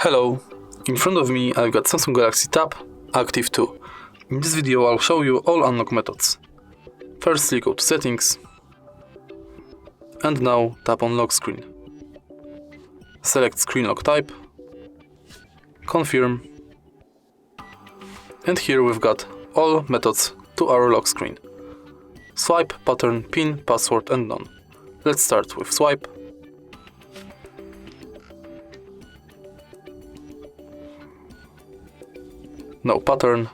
Hello, in front of me I've got Samsung Galaxy Tab Active2. In this video I'll show you all unlock methods. Firstly go to settings and now tap on lock screen. Select screen lock type, confirm, and here we've got all methods to our lock screen. Swipe, pattern, pin, password and none. Let's start with swipe. No pattern.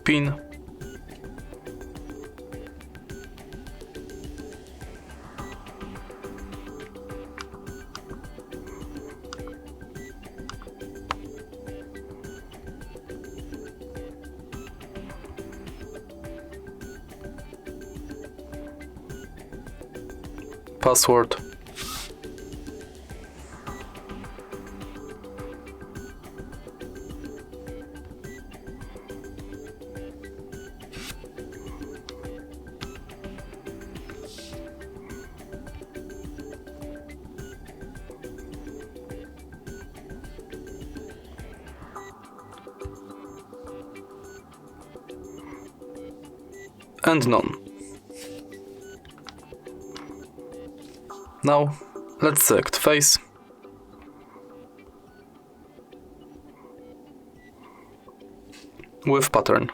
Pin. Password. And none. Now let's select face, with pattern.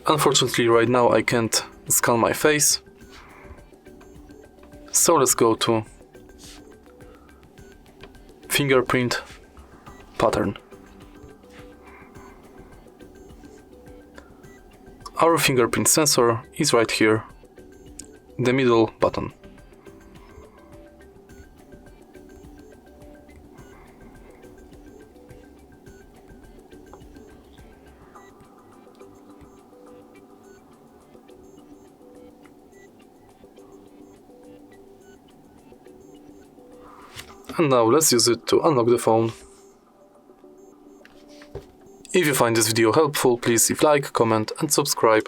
Unfortunately right now I can't scan my face, so let's go to fingerprint, pattern. Our fingerprint sensor is right here, the middle button. And now let's use it to unlock the phone. If you find this video helpful, please leave like, comment and subscribe.